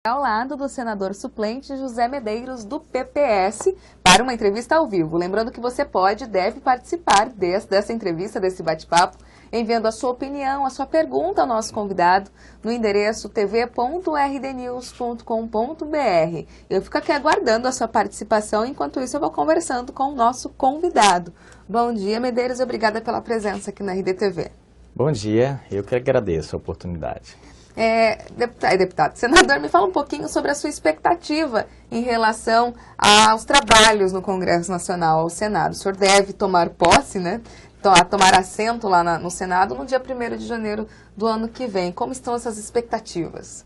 Ao lado do senador suplente José Medeiros, do PPS, para uma entrevista ao vivo. Lembrando que você pode e deve participar dessa entrevista, desse bate-papo, enviando a sua opinião, a sua pergunta ao nosso convidado no endereço tv.rdnews.com.br. Eu fico aqui aguardando a sua participação, enquanto isso eu vou conversando com o nosso convidado. Bom dia, Medeiros, obrigada pela presença aqui na RDTV. Bom dia, eu que agradeço a oportunidade. Deputado, senador, me fala um pouquinho sobre a sua expectativa em relação aos trabalhos no Congresso Nacional, ao Senado. O senhor deve tomar posse, né? Tomar assento lá no Senado no dia 1º de janeiro do ano que vem. Como estão essas expectativas?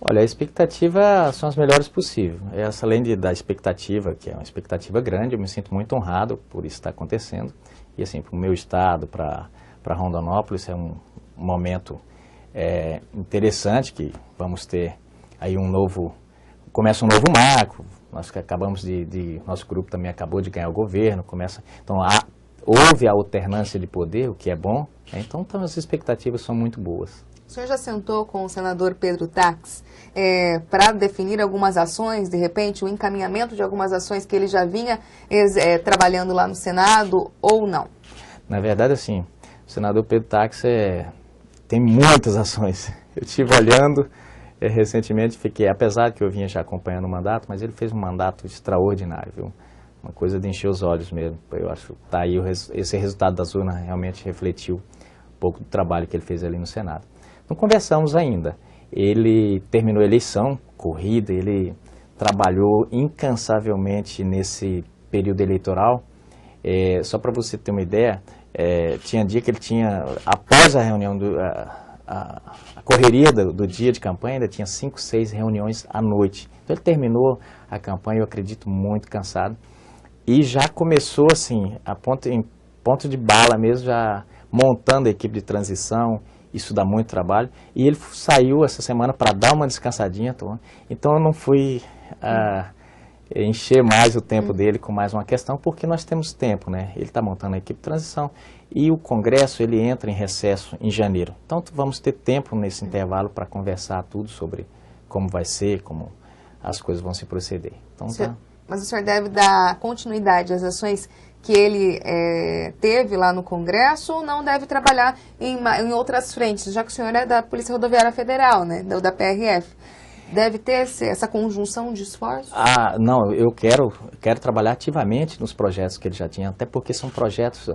Olha, a expectativa são as melhores possíveis. Além da expectativa, que é uma expectativa grande, eu me sinto muito honrado por isso estar acontecendo. E assim, para o meu estado, para Rondonópolis, é um momento interessante, que vamos ter aí começa um novo marco. Nós que nosso grupo também acabou de ganhar o governo, então houve a alternância de poder, o que é bom, né? Então as expectativas são muito boas. O senhor já sentou com o senador Pedro Tax para definir algumas ações, de repente o encaminhamento de algumas ações que ele já vinha trabalhando lá no Senado ou não? Na verdade, assim, o senador Pedro Tax tem muitas ações. Eu estive olhando recentemente, apesar que eu vinha já acompanhando o mandato, mas ele fez um mandato extraordinário, viu? Uma coisa de encher os olhos mesmo. Eu acho que tá aí esse resultado das urnas realmente refletiu um pouco do trabalho que ele fez ali no Senado. Não conversamos ainda. Ele terminou a eleição, corrida, ele trabalhou incansavelmente nesse período eleitoral. Só para você ter uma ideia, tinha dia que ele tinha, após a reunião, a correria do dia de campanha, ainda tinha 5, 6 reuniões à noite. Então ele terminou a campanha, eu acredito, muito cansado. E já começou assim, em ponto de bala mesmo, já montando a equipe de transição. Isso dá muito trabalho. E ele saiu essa semana para dar uma descansadinha. Então eu não fui encher mais o tempo dele com mais uma questão, porque nós temos tempo, né? Ele está montando a equipe de transição e o Congresso ele entra em recesso em janeiro. Então vamos ter tempo nesse intervalo para conversar tudo sobre como vai ser, como as coisas vão se proceder. Então, Mas o senhor deve dar continuidade às ações que ele teve lá no Congresso ou não deve trabalhar em outras frentes, já que o senhor é da Polícia Rodoviária Federal, né, da PRF? Deve ter essa conjunção de esforços? Não, eu quero trabalhar ativamente nos projetos que ele já tinha, até porque são projetos,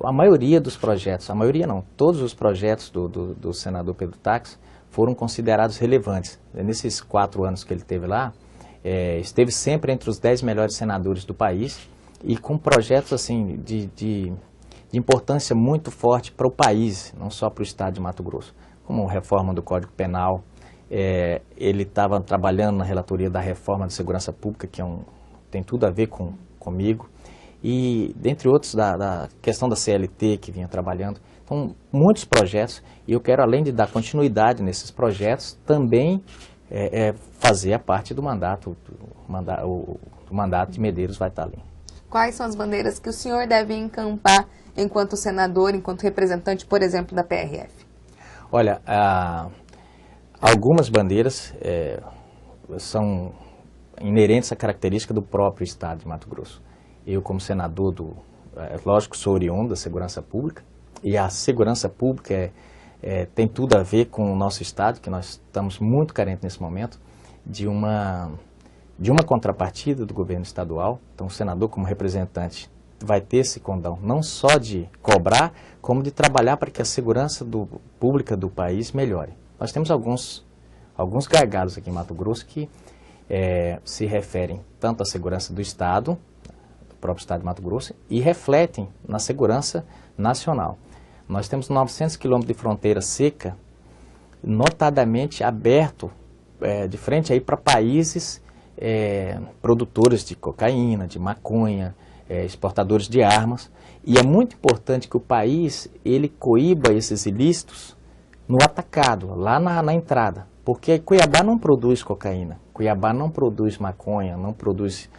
a maioria dos projetos, a maioria não, todos os projetos do senador Pedro Tax foram considerados relevantes. Nesses 4 anos que ele teve lá, esteve sempre entre os 10 melhores senadores do país e com projetos assim de importância muito forte para o país, não só para o estado de Mato Grosso, como reforma do Código Penal. Ele estava trabalhando na relatoria da reforma da segurança pública, que tem tudo a ver comigo, e dentre outros da questão da CLT que vinha trabalhando. Então, muitos projetos, e eu quero, além de dar continuidade nesses projetos, também fazer a parte do mandato, o mandato de Medeiros vai estar ali. Quais são as bandeiras que o senhor deve encampar enquanto senador, enquanto representante, por exemplo, da PRF? Olha, algumas bandeiras são inerentes à característica do próprio estado de Mato Grosso. Eu, como senador lógico, sou oriundo da segurança pública, e a segurança pública tem tudo a ver com o nosso estado, que nós estamos muito carentes nesse momento, de uma contrapartida do governo estadual. Então, o senador, como representante, vai ter esse condão, não só de cobrar, como de trabalhar para que a segurança pública do país melhore. Nós temos alguns gargalos aqui em Mato Grosso que se referem tanto à segurança do Estado, do próprio Estado de Mato Grosso, e refletem na segurança nacional. Nós temos 900 quilômetros de fronteira seca, notadamente aberto de frente aí para países produtores de cocaína, de maconha, exportadores de armas. E é muito importante que o país ele coíba esses ilícitos no atacado, lá na entrada, porque Cuiabá não produz cocaína, Cuiabá não produz maconha, não produz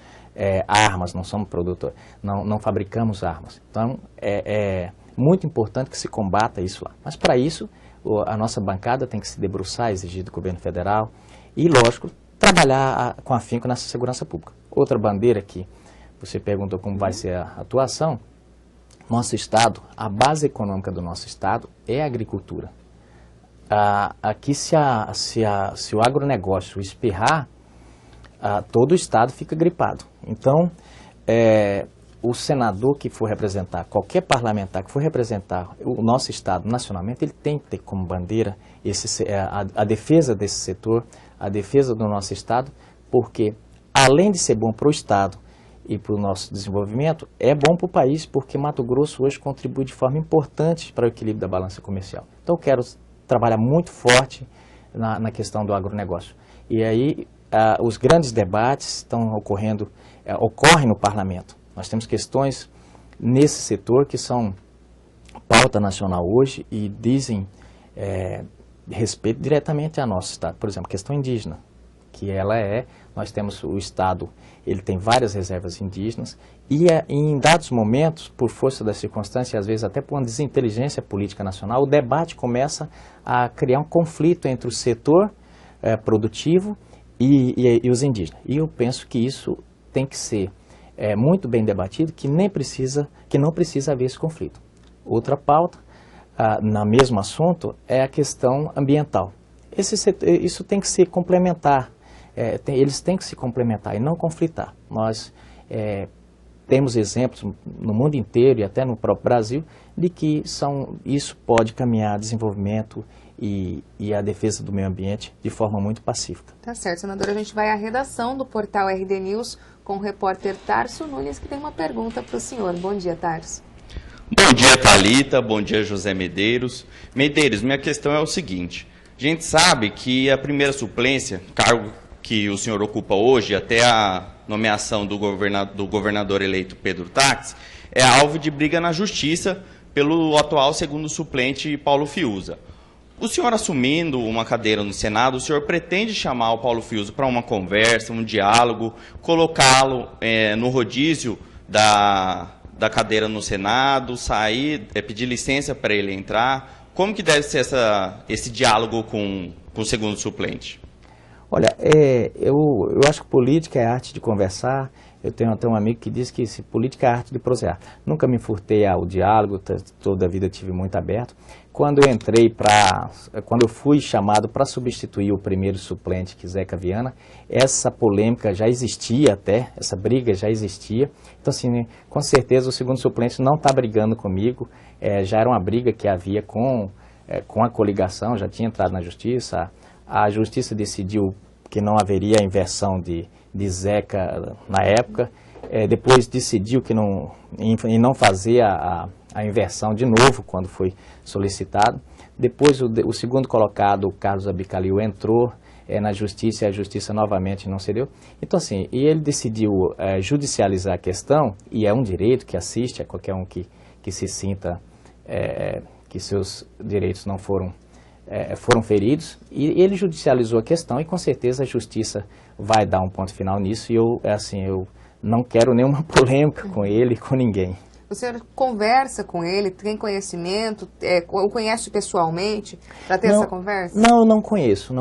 armas, não somos produtores, não fabricamos armas. Então é muito importante que se combata isso lá. Mas para isso a nossa bancada tem que se debruçar, exigir do governo federal, e, lógico, trabalhar com afinco nessa segurança pública. Outra bandeira que você perguntou como vai ser a atuação, nosso Estado, a base econômica do nosso Estado é a agricultura. Aqui, se o agronegócio espirrar, todo o Estado fica gripado. Então, o senador que for representar, qualquer parlamentar que for representar o nosso Estado nacionalmente, ele tem que ter como bandeira a defesa desse setor, a defesa do nosso Estado, porque além de ser bom para o Estado e para o nosso desenvolvimento, é bom para o país, porque Mato Grosso hoje contribui de forma importante para o equilíbrio da balança comercial. Então, eu quero trabalhar muito forte na questão do agronegócio. E aí, os grandes debates estão ocorrem no parlamento. Nós temos questões nesse setor que são pauta nacional hoje e dizem respeito diretamente ao nosso Estado. Por exemplo, questão indígena, que nós temos o Estado, ele tem várias reservas indígenas e em dados momentos, por força das circunstâncias, às vezes até por uma desinteligência política nacional, o debate começa a criar um conflito entre o setor produtivo e os indígenas. E eu penso que isso tem que ser muito bem debatido, que não precisa haver esse conflito. Outra pauta, no mesmo assunto, é a questão ambiental. Isso tem que se complementar, eles têm que se complementar e não conflitar. Nós temos exemplos no mundo inteiro e até no próprio Brasil de que isso pode caminhar a desenvolvimento e a defesa do meio ambiente de forma muito pacífica. Tá certo, senadora. A gente vai à redação do portal RD News com o repórter Tarso Nunes, que tem uma pergunta para o senhor. Bom dia, Tarso. Bom dia, Thalita. Bom dia, José Medeiros. Medeiros, minha questão é o seguinte. A gente sabe que a primeira suplência, cargo que o senhor ocupa hoje, até a nomeação do governador eleito Pedro Táxi, é alvo de briga na justiça pelo atual segundo suplente Paulo Fiuza. O senhor assumindo uma cadeira no Senado, o senhor pretende chamar o Paulo Fiuza para uma conversa, um diálogo, colocá-lo no rodízio da cadeira no Senado, sair, pedir licença para ele entrar? Como que deve ser esse diálogo com o segundo suplente? Olha, eu acho que política é arte de conversar. Eu tenho até um amigo que diz que política é arte de prosear. Nunca me furtei ao diálogo, toda a vida tive muito aberto. Quando eu fui chamado para substituir o primeiro suplente, que é Zeca Viana, essa polêmica já existia até, essa briga já existia. Então, assim, com certeza o segundo suplente não está brigando comigo, já era uma briga que havia com a coligação, já tinha entrado na justiça. A justiça decidiu que não haveria inversão de Zeca na época, depois decidiu em não fazer a inversão de novo quando foi solicitado. Depois o segundo colocado, o Carlos Abicalil, entrou na justiça e a justiça novamente não cedeu. Então, assim, e ele decidiu judicializar a questão, e é um direito que assiste a qualquer um que se sinta que seus direitos não foram feridos, e ele judicializou a questão e com certeza a justiça vai dar um ponto final nisso, e eu não quero nenhuma polêmica com ele, com ninguém. O senhor conversa com ele, tem conhecimento, o conhece pessoalmente para ter essa conversa? Não, não conheço.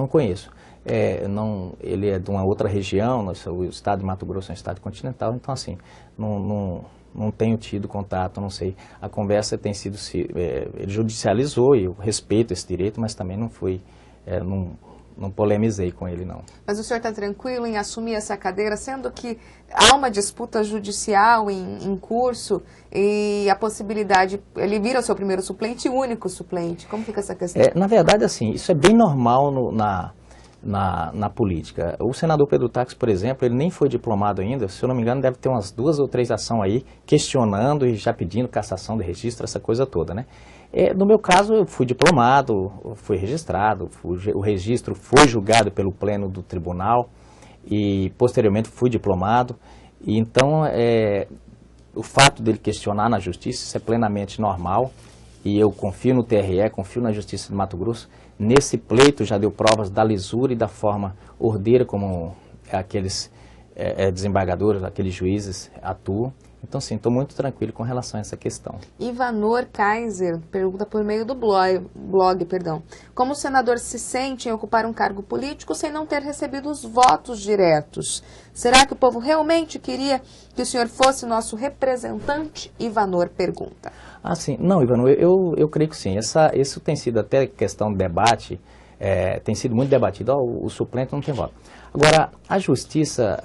Ele é de uma outra região, o estado de Mato Grosso é um estado continental, então assim, não tenho tido contato, não sei. A conversa tem sido, ele judicializou e eu respeito esse direito, mas também não polemizei com ele, não. Mas o senhor está tranquilo em assumir essa cadeira, sendo que há uma disputa judicial em curso e a possibilidade, ele vira o seu primeiro suplente e único suplente. Como fica essa questão? Na verdade, assim, isso é bem normal na política. O senador Pedro Táxi, por exemplo, ele nem foi diplomado ainda, se eu não me engano, deve ter umas 2 ou 3 ações aí, questionando e já pedindo cassação de registro, essa coisa toda, né? No meu caso, eu fui diplomado, fui registrado, o registro foi julgado pelo pleno do tribunal e, posteriormente, fui diplomado. E, então, o fato dele questionar na justiça, isso é plenamente normal. E eu confio no TRE, confio na Justiça de Mato Grosso. Nesse pleito já deu provas da lisura e da forma ordeira como aqueles desembargadores, aqueles juízes atuam. Então, sim, estou muito tranquilo com relação a essa questão. Ivanor Kaiser pergunta por meio do blog, como o senador se sente em ocupar um cargo político sem não ter recebido os votos diretos? Será que o povo realmente queria que o senhor fosse nosso representante? Ivanor pergunta. Ah, sim. Não, Ivanor, eu creio que sim. Isso tem sido até questão de debate, tem sido muito debatido. O suplente não tem voto. Agora, a justiça,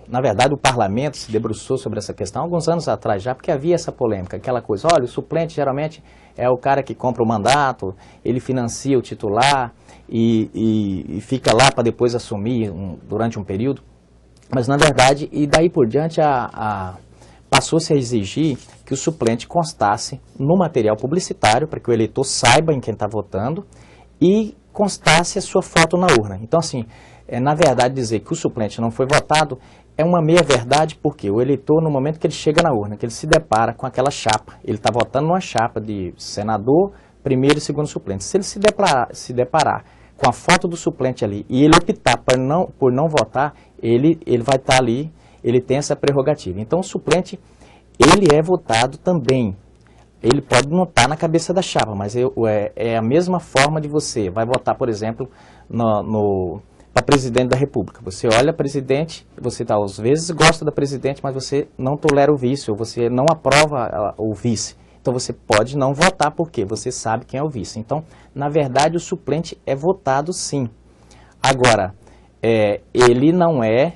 na verdade, o parlamento se debruçou sobre essa questão alguns anos atrás já, porque havia essa polêmica, aquela coisa, olha, o suplente geralmente é o cara que compra o mandato, ele financia o titular e fica lá para depois assumir durante um período. Mas, na verdade, e daí por diante, passou-se a exigir que o suplente constasse no material publicitário, para que o eleitor saiba em quem está votando, e constasse a sua foto na urna. Então, assim, na verdade, dizer que o suplente não foi votado é uma meia-verdade, porque o eleitor, no momento que ele chega na urna, que ele se depara com aquela chapa, ele está votando numa chapa de senador, primeiro e segundo suplente. Se ele se deparar com a foto do suplente ali e ele optar por não votar, ele vai estar ali, ele tem essa prerrogativa. Então, o suplente, ele é votado também. Ele pode não estar na cabeça da chapa, mas é a mesma forma de você vai votar, por exemplo, para presidente da República. Você olha presidente, você às vezes gosta da presidente, mas você não tolera o vice, ou você não aprova o vice. Então você pode não votar porque você sabe quem é o vice. Então, na verdade, o suplente é votado sim. Agora, ele não é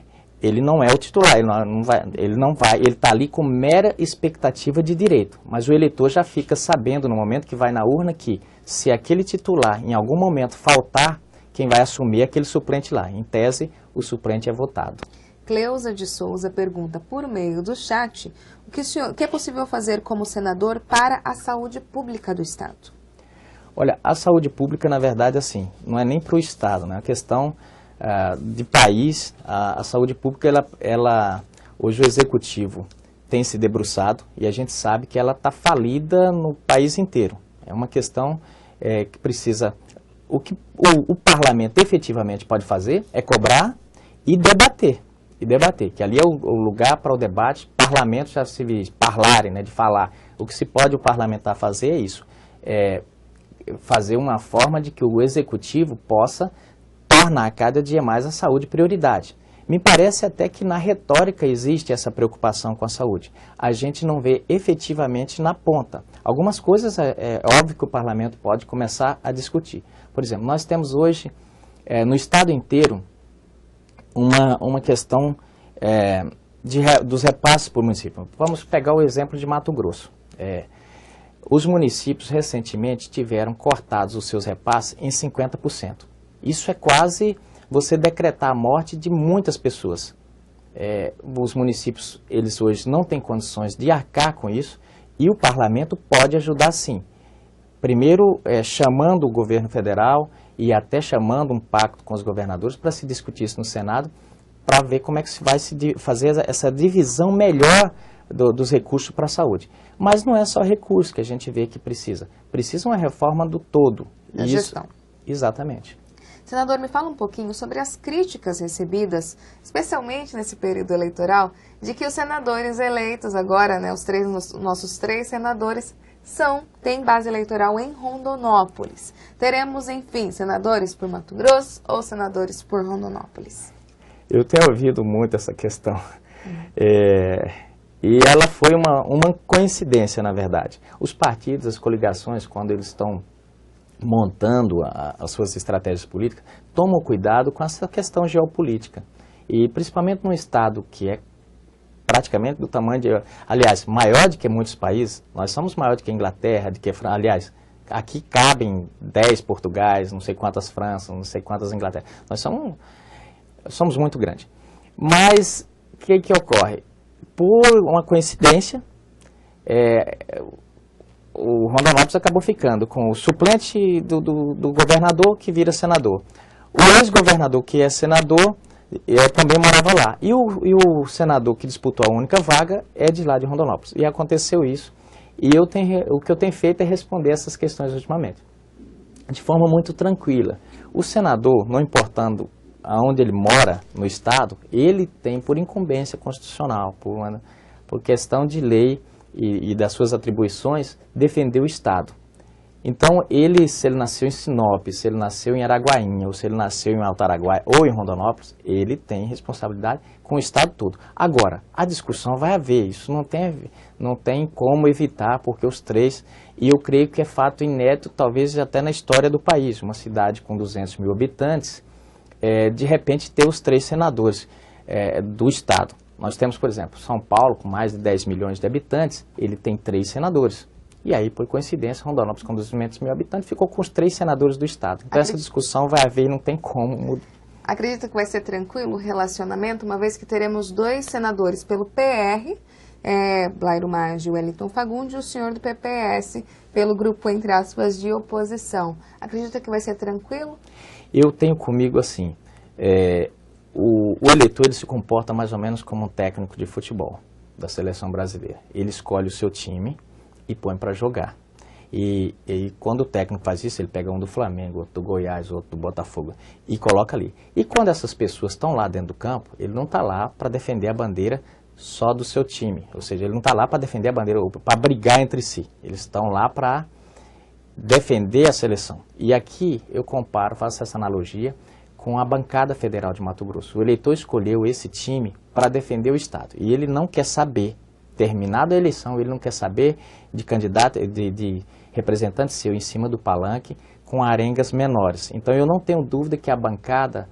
o titular, ele está ali com mera expectativa de direito, mas o eleitor já fica sabendo no momento que vai na urna que se aquele titular em algum momento faltar, quem vai assumir é aquele suplente lá. Em tese, o suplente é votado. Cleusa de Souza pergunta por meio do chat o que é possível fazer como senador para a saúde pública do Estado? Olha, a saúde pública, na verdade, assim, não é nem para o Estado, né? A questão de país, a saúde pública, hoje o Executivo tem se debruçado e a gente sabe que ela está falida no país inteiro. É uma questão que precisa... O que o parlamento efetivamente pode fazer é cobrar e debater, que ali é o lugar para o debate. Parlamento já se parlarem, né, de falar. O que se pode o parlamentar fazer é isso, fazer uma forma de que o Executivo possa tornar cada dia mais a saúde prioridade. Me parece até que na retórica existe essa preocupação com a saúde. A gente não vê efetivamente na ponta. Algumas coisas é óbvio que o parlamento pode começar a discutir. Por exemplo, nós temos hoje, no estado inteiro, uma questão dos repasses por município. Vamos pegar o exemplo de Mato Grosso. Os municípios recentemente tiveram cortados os seus repasses em 50%. Isso é quase você decretar a morte de muitas pessoas. Os municípios, eles hoje não têm condições de arcar com isso e o parlamento pode ajudar sim. Primeiro, chamando o governo federal e até chamando um pacto com os governadores para se discutir isso no Senado, para ver como é que se vai fazer essa divisão melhor dos recursos para a saúde. Mas não é só recurso que a gente vê que precisa. Precisa uma reforma do todo. Da gestão. Exatamente. Senador, me fala um pouquinho sobre as críticas recebidas, especialmente nesse período eleitoral, de que os senadores eleitos agora, né, nossos três senadores, têm base eleitoral em Rondonópolis. Teremos, enfim, senadores por Mato Grosso ou senadores por Rondonópolis? Eu tenho ouvido muito essa questão. E ela foi uma coincidência, na verdade. Os partidos, as coligações, quando eles estão montando as suas estratégias políticas, tomam cuidado com essa questão geopolítica. E principalmente num estado que é praticamente do tamanho aliás, maior do que muitos países. Nós somos maior do que a Inglaterra, aliás, aqui cabem 10 Portugais, não sei quantas França, não sei quantas Inglaterra. Nós somos muito grandes. Mas o que ocorre? Por uma coincidência, o Rondonópolis acabou ficando com o suplente do governador que vira senador. O ex-governador que é senador também morava lá. E o senador que disputou a única vaga é de lá de Rondonópolis. E aconteceu isso. E o que eu tenho feito é responder essas questões ultimamente, de forma muito tranquila. O senador, não importando aonde ele mora no estado, ele tem por incumbência constitucional, por questão de lei e das suas atribuições, defender o Estado. Então, se ele nasceu em Sinop, se ele nasceu em Araguainha, ou se ele nasceu em Alto Araguaia ou em Rondonópolis, ele tem responsabilidade com o Estado todo. Agora, a discussão vai haver, isso não tem como evitar, porque os três, e eu creio que é fato inédito, talvez até na história do país, uma cidade com 200 mil habitantes, de repente ter os três senadores do Estado. Nós temos, por exemplo, São Paulo, com mais de 10 milhões de habitantes, ele tem 3 senadores. E aí, por coincidência, Rondonópolis, com 200 mil habitantes, ficou com os 3 senadores do Estado. Então, essa discussão vai haver e não tem como mudar. Acredita que vai ser tranquilo o relacionamento, uma vez que teremos 2 senadores pelo PR, Blairo Maggi e Wellington Fagundes, e o senhor do PPS, pelo grupo, entre aspas, de oposição. Acredita que vai ser tranquilo? Eu tenho comigo assim, o eleitor ele se comporta mais ou menos como um técnico de futebol da seleção brasileira. Ele escolhe o seu time e põe para jogar. E quando o técnico faz isso, ele pega um do Flamengo, outro do Goiás, outro do Botafogo e coloca ali. E quando essas pessoas estão lá dentro do campo, ele não está lá para defender a bandeira só do seu time. Ou seja, ele não está lá para defender a bandeira, para brigar entre si. Eles estão lá para defender a seleção. E aqui eu comparo, faço essa analogia com a bancada federal de Mato Grosso. O eleitor escolheu esse time para defender o Estado. E ele não quer saber, terminada a eleição, ele não quer saber de candidato, de representante seu em cima do palanque com arengas menores. Então eu não tenho dúvida que a bancada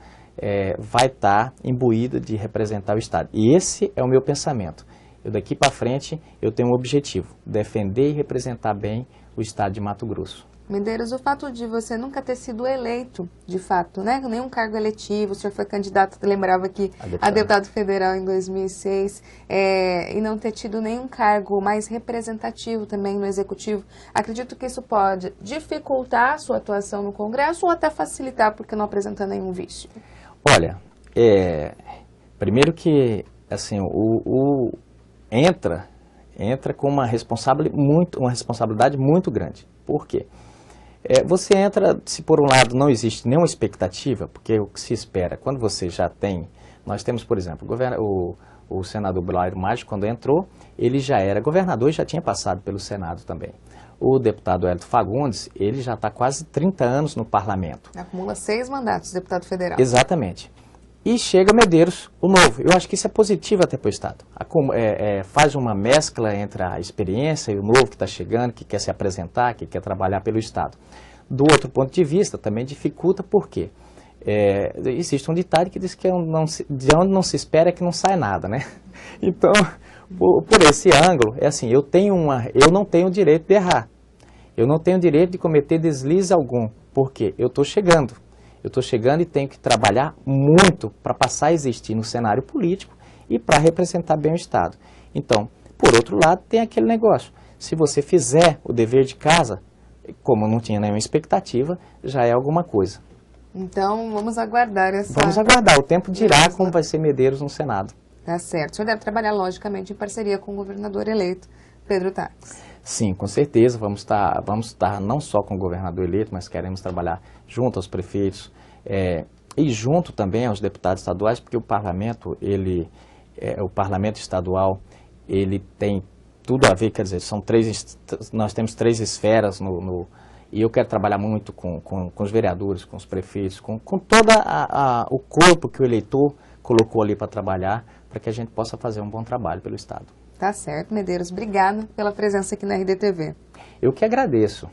vai estar imbuída de representar o Estado. E esse é o meu pensamento. Eu daqui para frente eu tenho um objetivo, defender e representar bem o Estado de Mato Grosso. Medeiros, o fato de você nunca ter sido eleito, de fato, né? Nenhum cargo eletivo, o senhor foi candidato, lembrava aqui, a deputado federal em 2006, e não ter tido nenhum cargo mais representativo também no Executivo, acredito que isso pode dificultar a sua atuação no Congresso ou até facilitar, porque não apresenta nenhum vício? Olha, primeiro que, assim, entra com uma responsabilidade muito grande. Por quê? Você entra, se por um lado não existe nenhuma expectativa, porque o que se espera, quando você já tem, nós temos, por exemplo, o senador Blairo Maggi, quando entrou, ele já era governador e já tinha passado pelo Senado também. O deputado Wellington Fagundes, ele já está quase 30 anos no parlamento. Acumula 6 mandatos, deputado federal. Exatamente. E chega Medeiros, o novo. Eu acho que isso é positivo até para o Estado. Faz uma mescla entre a experiência e o novo que está chegando, que quer se apresentar, que quer trabalhar pelo Estado. Do outro ponto de vista, também dificulta, por quê? Existe um ditado que diz que de onde não se espera é que não sai nada, né? Então, por esse ângulo, assim, eu não tenho o direito de errar. Eu não tenho o direito de cometer deslize algum, porque eu estou chegando. Eu estou chegando e tenho que trabalhar muito para passar a existir no cenário político e para representar bem o Estado. Então, por outro lado, tem aquele negócio. Se você fizer o dever de casa, como não tinha nenhuma expectativa, já é alguma coisa. Então, vamos aguardar essa... Vamos aguardar. O tempo dirá como vai ser Medeiros no Senado. Tá certo. O senhor deve trabalhar, logicamente, em parceria com o governador eleito, Pedro Taques. Sim, com certeza. Vamos estar não só com o governador eleito, mas queremos trabalhar junto aos prefeitos e junto também aos deputados estaduais, porque o parlamento, o parlamento estadual, ele tem tudo a ver, quer dizer, nós temos 3 esferas e eu quero trabalhar muito com os vereadores, com os prefeitos, com todo o corpo que o eleitor colocou ali para trabalhar, para que a gente possa fazer um bom trabalho pelo Estado. Tá certo, Medeiros. Obrigado pela presença aqui na RDTV. Eu que agradeço.